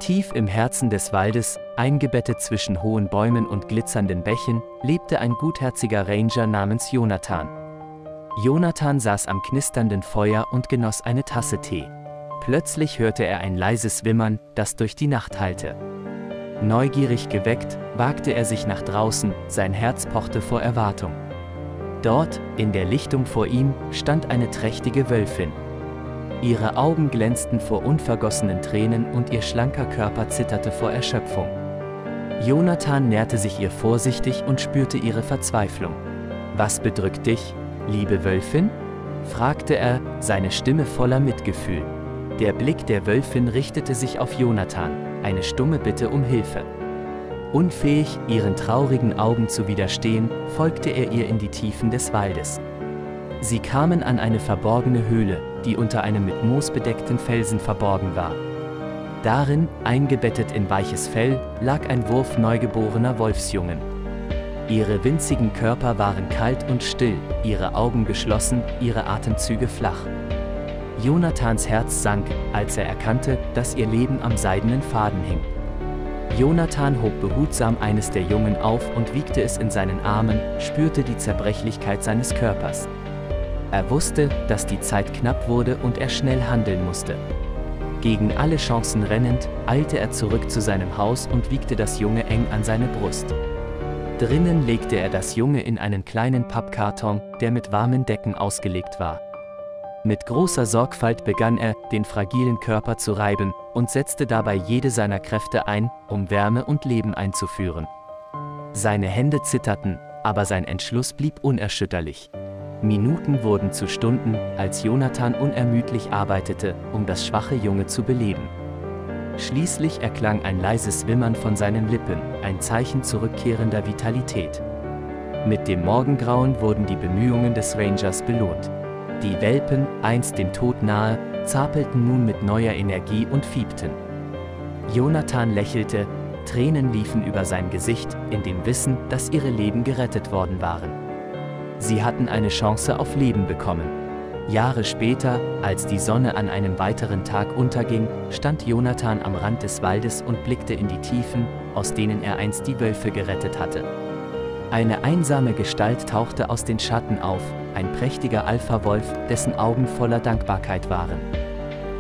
Tief im Herzen des Waldes, eingebettet zwischen hohen Bäumen und glitzernden Bächen, lebte ein gutherziger Ranger namens Jonathan. Jonathan saß am knisternden Feuer und genoss eine Tasse Tee. Plötzlich hörte er ein leises Wimmern, das durch die Nacht hallte. Neugierig geweckt, wagte er sich nach draußen, sein Herz pochte vor Erwartung. Dort, in der Lichtung vor ihm, stand eine trächtige Wölfin. Ihre Augen glänzten vor unvergossenen Tränen und ihr schlanker Körper zitterte vor Erschöpfung. Jonathan näherte sich ihr vorsichtig und spürte ihre Verzweiflung. »Was bedrückt dich, liebe Wölfin?« fragte er, seine Stimme voller Mitgefühl. Der Blick der Wölfin richtete sich auf Jonathan, eine stumme Bitte um Hilfe. Unfähig, ihren traurigen Augen zu widerstehen, folgte er ihr in die Tiefen des Waldes. Sie kamen an eine verborgene Höhle, die unter einem mit Moos bedeckten Felsen verborgen war. Darin, eingebettet in weiches Fell, lag ein Wurf neugeborener Wolfsjungen. Ihre winzigen Körper waren kalt und still, ihre Augen geschlossen, ihre Atemzüge flach. Jonathans Herz sank, als er erkannte, dass ihr Leben am seidenen Faden hing. Jonathan hob behutsam eines der Jungen auf und wiegte es in seinen Armen, spürte die Zerbrechlichkeit seines Körpers. Er wusste, dass die Zeit knapp wurde und er schnell handeln musste. Gegen alle Chancen rennend, eilte er zurück zu seinem Haus und wiegte das Junge eng an seine Brust. Drinnen legte er das Junge in einen kleinen Pappkarton, der mit warmen Decken ausgelegt war. Mit großer Sorgfalt begann er, den fragilen Körper zu reiben und setzte dabei jede seiner Kräfte ein, um Wärme und Leben einzuführen. Seine Hände zitterten, aber sein Entschluss blieb unerschütterlich. Minuten wurden zu Stunden, als Jonathan unermüdlich arbeitete, um das schwache Junge zu beleben. Schließlich erklang ein leises Wimmern von seinen Lippen, ein Zeichen zurückkehrender Vitalität. Mit dem Morgengrauen wurden die Bemühungen des Rangers belohnt. Die Welpen, einst dem Tod nahe, zapelten nun mit neuer Energie und fiebten. Jonathan lächelte, Tränen liefen über sein Gesicht, in dem Wissen, dass ihre Leben gerettet worden waren. Sie hatten eine Chance auf Leben bekommen. Jahre später, als die Sonne an einem weiteren Tag unterging, stand Jonathan am Rand des Waldes und blickte in die Tiefen, aus denen er einst die Wölfe gerettet hatte. Eine einsame Gestalt tauchte aus den Schatten auf, ein prächtiger Alpha-Wolf, dessen Augen voller Dankbarkeit waren.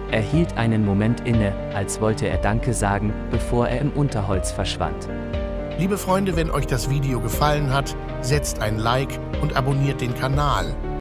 Er hielt einen Moment inne, als wollte er Danke sagen, bevor er im Unterholz verschwand. Liebe Freunde, wenn euch das Video gefallen hat, setzt ein Like und abonniert den Kanal.